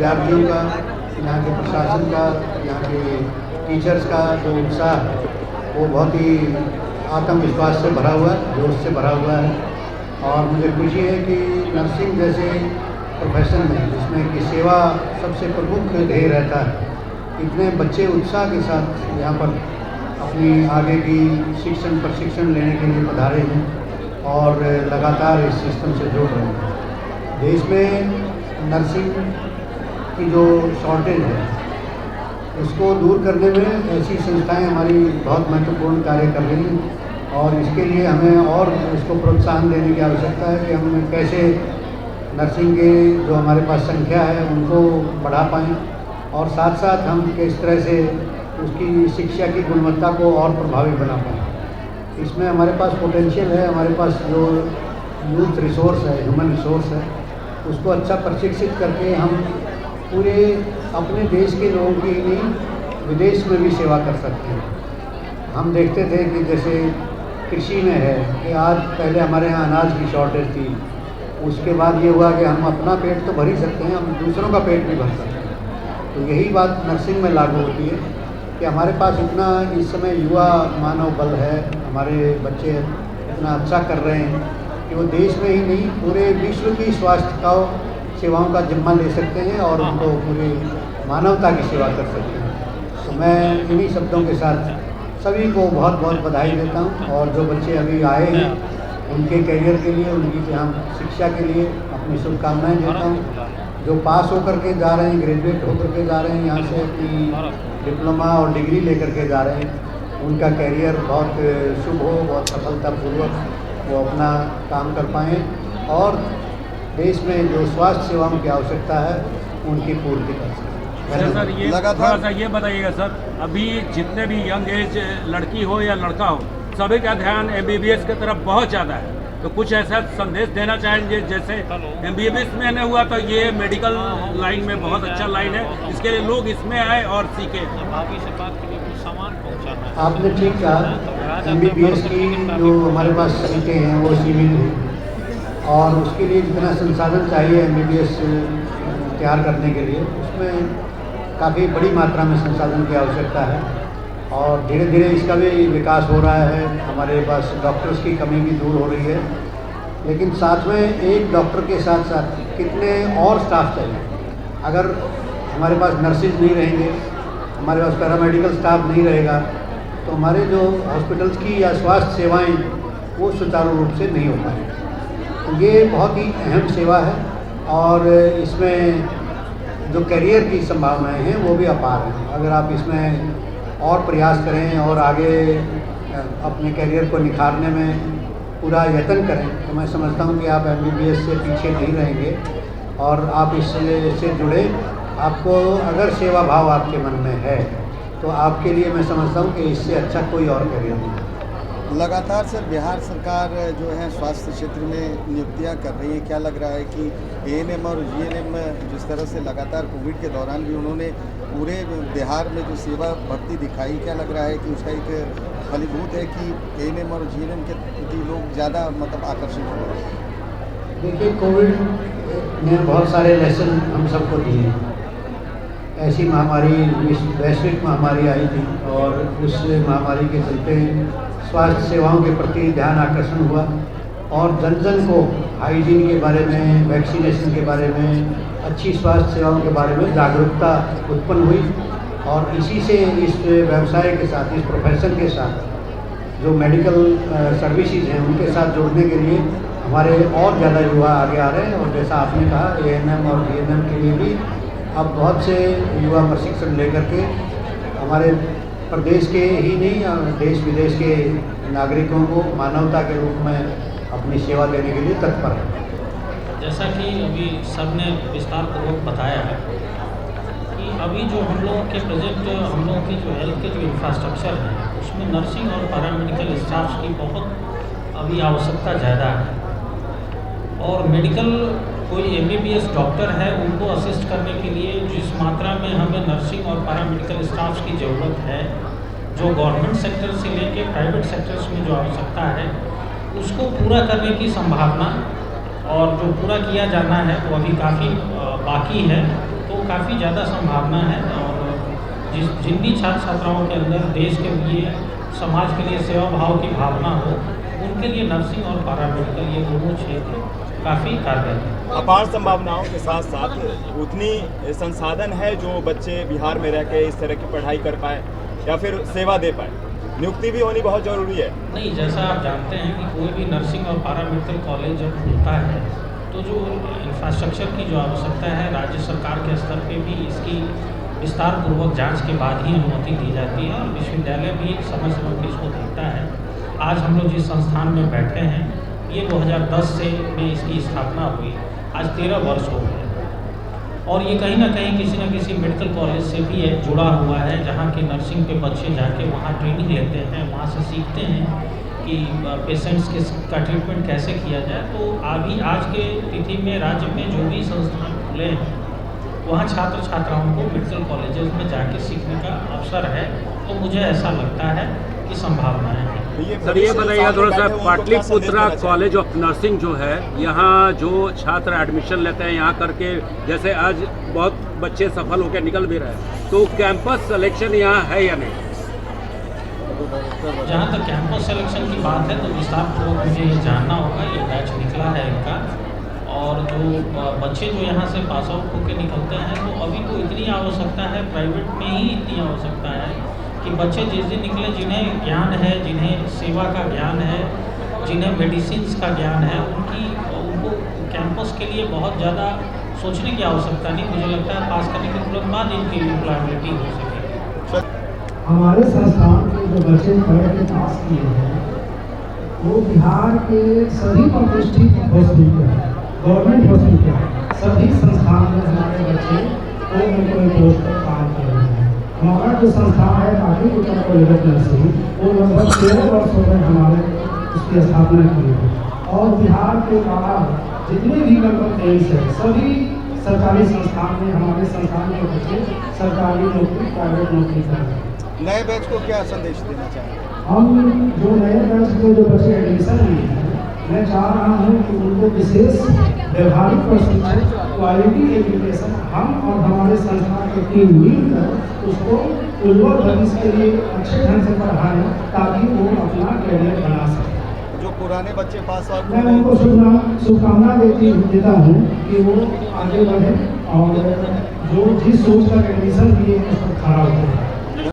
विद्यार्थियों का, यहाँ के प्रशासन का, यहाँ के टीचर्स का जो उत्साह है वो बहुत ही आत्मविश्वास से भरा हुआ है, जोश से भरा हुआ है। और मुझे खुशी है कि नर्सिंग जैसे प्रोफेशन में जिसमें कि सेवा सबसे प्रमुख ध्येय रहता है, इतने बच्चे उत्साह के साथ यहाँ पर अपनी आगे की प्रशिक्षण लेने के लिए पधारे हैं और लगातार इस सिस्टम से जुड़ रहे हैं। देश में नर्सिंग की जो शॉर्टेज है उसको दूर करने में ऐसी संस्थाएं हमारी बहुत महत्वपूर्ण कार्य कर रही हैं और इसके लिए हमें और इसको प्रोत्साहन देने की आवश्यकता है कि हम कैसे नर्सिंग के जो हमारे पास संख्या है उनको बढ़ा पाएँ और साथ साथ हम किस तरह से उसकी शिक्षा की गुणवत्ता को और प्रभावी बना पाएँ। इसमें हमारे पास पोटेंशियल है, हमारे पास जो यूथ रिसोर्स है, ह्यूमन रिसोर्स है, उसको अच्छा प्रशिक्षित करके हम पूरे अपने देश के लोगों की नहीं विदेश में भी सेवा कर सकते हैं। हम देखते थे कि जैसे कृषि में है कि आज पहले हमारे यहाँ अनाज की शॉर्टेज थी, उसके बाद ये हुआ कि हम अपना पेट तो भर ही सकते हैं, हम दूसरों का पेट भी भर सकते हैं। तो यही बात नर्सिंग में लागू होती है कि हमारे पास इतना इस समय युवा मानव बल है, हमारे बच्चे इतना अच्छा कर रहे हैं कि वो देश में ही नहीं पूरे विश्व की स्वास्थ्य सेवाओं का जिम्मा ले सकते हैं और उनको पूरी मानवता की सेवा कर सकते हैं। तो मैं इन्हीं शब्दों के साथ सभी को बहुत बहुत बधाई देता हूँ और जो बच्चे अभी आए हैं उनके करियर के लिए, उनकी यहाँ शिक्षा के लिए अपनी शुभकामनाएँ देता हूँ। जो पास होकर के जा रहे हैं, ग्रेजुएट होकर के जा रहे हैं, यहाँ से अपनी डिप्लोमा और डिग्री लेकर के जा रहे हैं, उनका करियर बहुत शुभ हो, बहुत सफलतापूर्वक वो अपना काम कर पाएँ और देश में जो स्वास्थ्य सेवाओं की आवश्यकता है उनकी पूर्ति कर सकें। सर ये थोड़ा सा ये बताइएगा सर, अभी जितने भी यंग एज लड़की हो या लड़का हो, सभी का ध्यान MBBS की तरफ बहुत ज़्यादा है, तो कुछ ऐसा संदेश देना चाहेंगे जैसे MBBS में नहीं हुआ तो ये मेडिकल लाइन में बहुत अच्छा लाइन है, इसके लिए लोग इसमें आए और सीखें। आपने ठीक कहा, MBBS की जो हमारे पास सीटें हैं वो सीमित हैं और उसके लिए जितना संसाधन चाहिए MBBS तैयार करने के लिए उसमें काफ़ी बड़ी मात्रा में संसाधन की आवश्यकता है और धीरे धीरे इसका भी विकास हो रहा है। हमारे पास डॉक्टर्स की कमी भी दूर हो रही है, लेकिन साथ में एक डॉक्टर के साथ साथ कितने और स्टाफ चाहिए। अगर हमारे पास नर्सिस नहीं रहेंगे, हमारे पास पैरामेडिकल स्टाफ नहीं रहेगा तो हमारे जो हॉस्पिटल्स की या स्वास्थ्य सेवाएं वो सुचारू रूप से नहीं हो पाएंगी। तो ये बहुत ही अहम सेवा है और इसमें जो करियर की संभावनाएं हैं वो भी अपार हैं। अगर आप इसमें और प्रयास करें और आगे अपने करियर को निखारने में पूरा यत्न करें तो मैं समझता हूं कि आप MBBS से पीछे नहीं रहेंगे और आप इससे जुड़े। आपको अगर सेवा भाव आपके मन में है तो आपके लिए मैं समझता हूं कि इससे अच्छा कोई और करियर नहीं है। लगातार सर बिहार सरकार जो है स्वास्थ्य क्षेत्र में नियुक्तियां कर रही है, क्या लग रहा है कि ANM और GNM जिस तरह से लगातार कोविड के दौरान भी उन्होंने पूरे बिहार में जो सेवा भक्ति दिखाई, क्या लग रहा है कि उसका एक फलीभूत है कि ANM और GNM के प्रति लोग ज़्यादा मतलब आकर्षित हो रहे हैं? देखिए, कोविड ने बहुत सारे लेसन हम सबको दिए। ऐसी महामारी, वैश्विक महामारी आई थी और उस महामारी के चलते स्वास्थ्य सेवाओं के प्रति ध्यान आकर्षण हुआ और जन जन को हाइजीन के बारे में, वैक्सीनेशन के बारे में, अच्छी स्वास्थ्य सेवाओं के बारे में जागरूकता उत्पन्न हुई और इसी से इस व्यवसाय के साथ, इस प्रोफेशन के साथ जो मेडिकल सर्विसेज हैं उनके साथ जुड़ने के लिए हमारे और ज़्यादा युवा आगे आ रहे हैं। और जैसा आपने कहा ANM और GNM के लिए भी अब बहुत से युवा प्रशिक्षण लेकर के हमारे प्रदेश के ही नहीं देश विदेश के नागरिकों को मानवता के रूप में अपनी सेवा देने के लिए तत्पर है। जैसा कि अभी सब ने विस्तारपूर्वक बताया है कि अभी जो हम लोगों के प्रेजेंट हम लोगों की जो हेल्थ के जो इंफ्रास्ट्रक्चर है उसमें नर्सिंग और पैरामेडिकल स्टाफ की बहुत अभी आवश्यकता ज़्यादा है और मेडिकल कोई MBBS डॉक्टर है उनको असिस्ट करने के लिए जिस मात्रा में हमें नर्सिंग और पैरामेडिकल स्टाफ्स की ज़रूरत है, जो गवर्नमेंट सेक्टर से लेके प्राइवेट सेक्टर्स में जो आवश्यकता है उसको पूरा करने की संभावना और जो पूरा किया जाना है वो अभी काफ़ी बाकी है। तो तो काफ़ी ज़्यादा संभावना है। और जिन भी छात्र छात्राओं के अंदर देश के लिए, समाज के लिए सेवा भाव की भावना हो, उनके लिए नर्सिंग और पैरामेडिकल ये दोनों क्षेत्र काफ़ी कारगर है। अपार संभावनाओं के साथ साथ उतनी संसाधन है जो बच्चे बिहार में रह के इस तरह की पढ़ाई कर पाए या फिर सेवा दे पाए, नियुक्ति भी होनी बहुत ज़रूरी है। नहीं, जैसा आप जानते हैं कि कोई भी नर्सिंग और पैरामेडिकल कॉलेज जब खुलता है तो जो इंफ्रास्ट्रक्चर की जो आवश्यकता है, राज्य सरकार के स्तर पे भी इसकी विस्तार पूर्वक जांच के बाद ही अनुमति दी जाती है और विश्वविद्यालय भी समय समय पर इसको देखता है। आज हम लोग जिस संस्थान में बैठे हैं, ये 2010 से में इसकी स्थापना हुई, आज 13 वर्ष हो गए और ये कहीं ना कहीं किसी न किसी मेडिकल कॉलेज से भी जुड़ा हुआ है, जहाँ के नर्सिंग के बच्चे जाके वहाँ ट्रेनिंग लेते हैं, वहाँ से सीखते हैं कि पेशेंट्स का ट्रीटमेंट कैसे किया जाए। तो अभी आज के तिथि में राज्य में जो भी संस्थान खुले हैं, वहाँ छात्र छात्राओं को मेडिकल कॉलेजेस में जाके सीखने का अवसर है। तो मुझे ऐसा लगता है कि संभावनाएं हैं। सर ये बताइएगा थोड़ा सा, पाटलिपुत्रा कॉलेज ऑफ नर्सिंग जो है, यहाँ जो छात्र एडमिशन लेते हैं यहाँ करके, जैसे आज बहुत बच्चे सफल होकर निकल भी रहे हैं, तो कैंपस सिलेक्शन यहाँ है या नहीं? जहाँ तक कैंपस सिलेक्शन की बात है तो विस्तार पूर्वक मुझे ये जानना होगा। ये बैच निकला है इनका, और जो बच्चे जो यहाँ से पास आउट होकर निकलते हैं, तो अभी तो इतनी आवश्यकता है, प्राइवेट में ही इतनी आवश्यकता है कि बच्चे जिस दिन निकले, जिन्हें ज्ञान है, जिन्हें सेवा का ज्ञान है, जिन्हें मेडिसिन्स का ज्ञान है, उनको कैंपस के लिए बहुत ज़्यादा सोचने की आवश्यकता नहीं। मुझे लगता है पास करने के तुरंत बाद इनकी एम्प्लॉयबिलिटी हो सके। हमारे संस्थान के जो बच्चे पढ़ के पास किए हैं, वो बिहार के सभी प्रतिष्ठित हॉस्पिटल, गवर्नमेंट हॉस्पिटल, सभी संस्थान में हमारे बच्चे कोई न कोई पोस्ट पर काम कर रहे हैं। हमारा जो संस्थान है पाटलिपुत्रा कॉलेज ऑफ नर्सिंग, वो लगभग 13 वर्ष हो गए हमारे उसकी स्थापना की है। और बिहार के बाहर जितने भी कंपनीज है, सभी सरकारी संस्थान में हमारे संस्थान के बच्चे सरकारी नौकरी, प्राइवेट नौकरी कर रहे हैं। नए बैच को क्या संदेश देना चाहेंगे? हम जो नए बैच में जो बच्चे एडमिशन लिए हैं, मैं चाह रहा हूँ कि उनको विशेष व्यवहारिक प्रशिक्षण, क्वालिटी एजुकेशन हम और हमारे संस्थान की टीम मिलकर उसको उज्ज्वल भविष्य के लिए अच्छे ढंग से पढ़ाएं, ताकि वो अपना कैरियर बना सकें। जो पुराने बच्चे पास आउट, मैं उनको शुभकामना देता हूँ कि वो आगे बढ़े और जो जिस सोच का एडमिशन लिए उस पर खड़ा होते हैं।